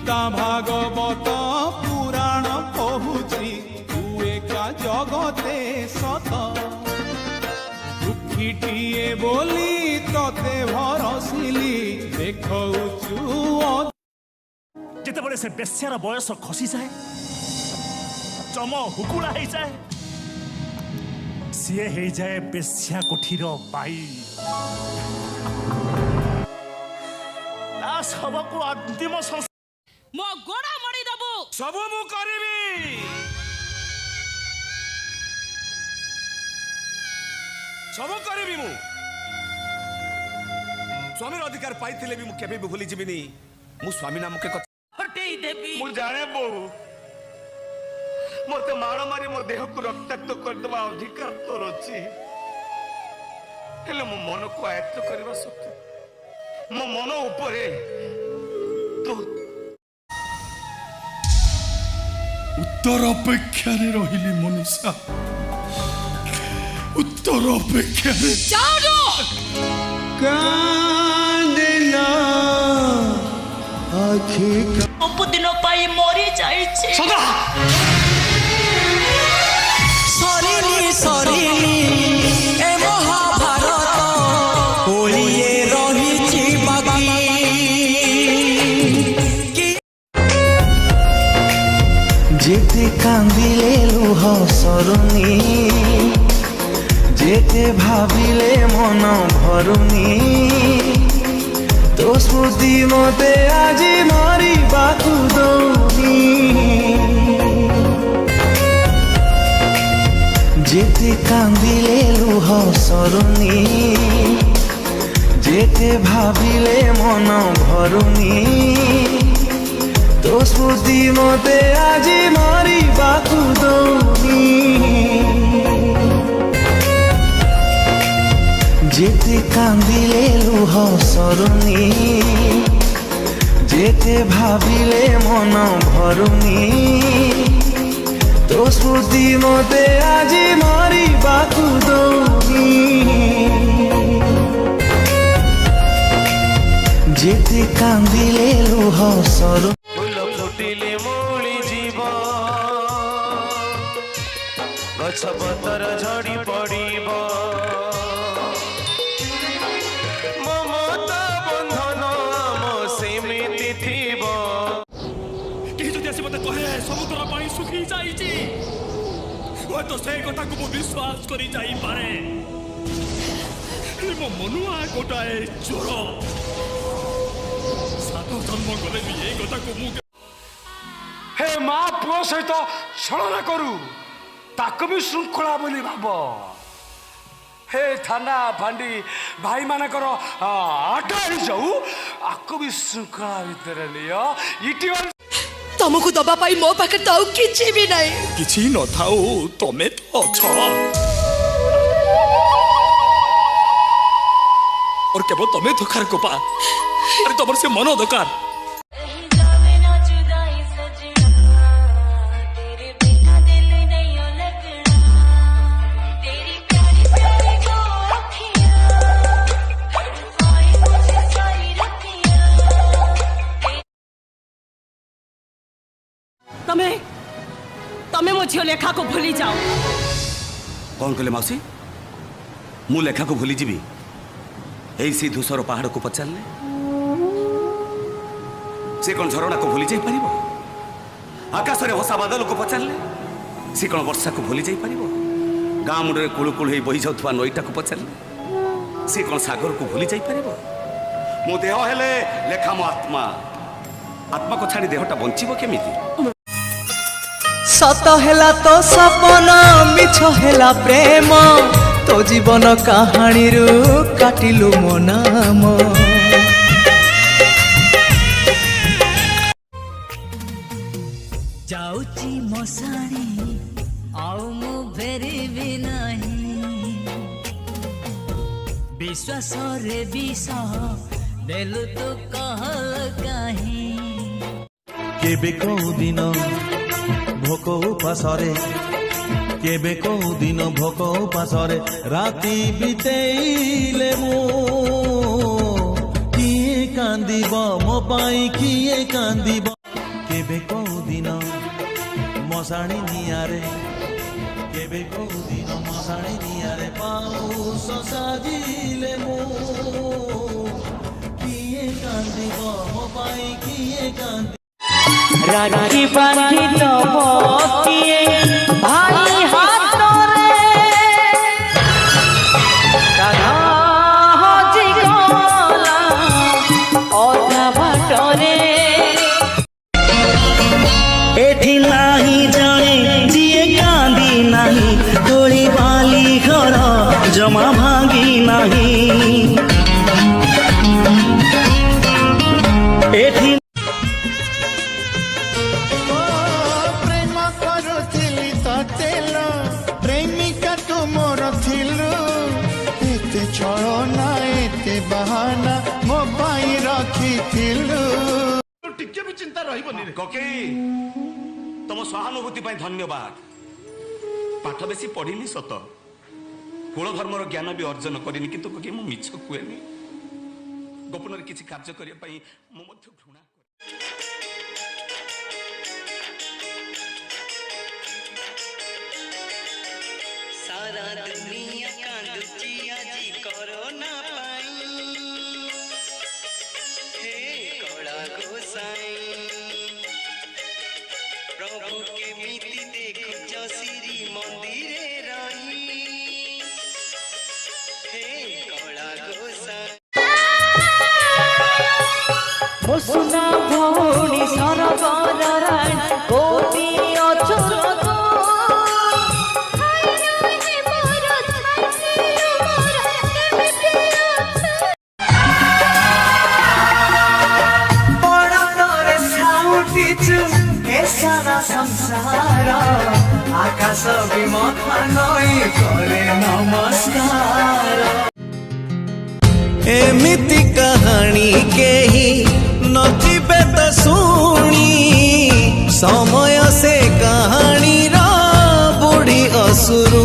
गीता भागवत पुराण कहूची तू एका जगते सत दुखीटिए बोली तते भरसिली देखौचु जिते बड़े से बेस्यार बयस खसी जाए चम हुकुला हो जाए सीए हो जाए बेस्या कोठीर बाई सबको अंतिम मो गोड़ा मड़ी दबु सब मु करबी सब करबी मु स्वामी अधिकार पाइथिले भी मु केबे भी भूली जिबिनी मु स्वामी नाम के हटेई देबी मु जाने बो मोते मार मारी मो देह को रक्ताक्त कर दबा अधिकार तोर अछि हेले मो मन को आयत्त करबा शक्ति मो मन ऊपरे तो उत्तर अपेक्षा रे रहिली मनीषा उत्तर अपेक्षा रे जाओ कांदना आखी दिन पाई मरी जाइछे सदा सरिली ए महाभारत ओलिए रहिछि बाकी जेते कांदिले लुह सरुनी जेते भाविले मन भरुनी तो स्मृति मते आज मारी बाकु दौनी जेते कांदिले लुह सरुनी जेते भाविले मन भरुनी तो स्मृति मते आज मारी बाकु दौनी जेते कांदिले लुह सरुनी जेते भाविले मन भरुनी तो स्मृति मते आज मारी बाकु दौनी जेते कांदिले लुह सरुनी फूल फुटिले मोली जीव गछ पतर झड़ी पड़िब ममता बंधन आम सेमिति थिब केही जदि आसी मते कहे समुद्र पानी सुखी जाइछि ओ तो से कथा को विश्वास करी जाई पारे मो मनुआ गोटाए चोर सातो जन्म गले भी ए कथा को मु हे माँ पुओ सहित छलना करू ताको भी श्रृंखला बोली भाव हे थाना फांडी भाई मानकर आटा ही जाऊ आको भी श्रृंखला भीतर लियो इटी तुमको दबा पाई मो पाखे तो किछि भी नहीं किछि न थाओ तमे तो अछ और केवल तमे दरकार को पा अरे तमर से मन दरकार तमे मो झियो लेखा को भूली जाओ कौन कहले मौसी मु लेखा को भूली जीवी ऐसी धूसर पहाड़ को पचारे से कौन झरणा को भूली जाई परिबो आकाश रे हसा बादल को पचारे से कौन वर्षा को भूली जाई परिबो गाँ मुंडे कुळु कुळु होई बही जाउथवा नईटा को पचारे से कौन सागर को भूली जाई परिबो मो देह हेले लेखा मो आत्मा आत्मा को छाड़ी देहटा बंचिबो केमिति सत हेला तो सपना मिछ हेला प्रेम तो जीवन कहानी रु काटिलु मो नाम जाउची मसाणी आउ मु फेरिबि नहीं विश्वास रे विष देलु तो कहल काहे केबे को दिन भोक उपासरे केबे को दिन भोक उपासरे राति बितेइले मो किए कांदिब मो पाई किए कांदिब केबे कोउ दिन मशाणी नियारे केबे कोउ दिन मशाणी नियारे पाउस साजिले मु किए कांदिब मो पाई किए कांदि राखी बांधी दब किए भाई हाथ रे कान्हा हजी गला अधा बाटरे एठी नाही जाने जिए कांदी नाही तोली बाली घर जमा भांगी नाही एठी प्रेम करुथिली तेल प्रेमिका तू मोर थिलु एते छळना एते बहाना मो पाई रखिथिलु टिके भी चिंता रहिबनी रे कके तुम सहानुभूति पाई धन्यवाद पाठ बेसी पढ़िनी सत कुल धर्मर ज्ञान भी अर्जन करिनी किंतु कके मु मिछ कुएनी गोपन किसी कार्य करिया पाई मु मध्य घृणा सारा दुनिया कांदुची आजी कोरोना पाई हे कड़ा गोसाई प्रभु के मिति देखु श्री मंदिरे रही हे कड़ा गोसाई ମୋ ସୁନା ଭଉଣୀ ସରବର ରାଣୀ କୋଟି ଅଚଳ संसार आकाश विमथा नई करे नमस्कार एमिति कहानी केही नथिबे तो शुणी समय से कहानी रा बुढ़ी असुरू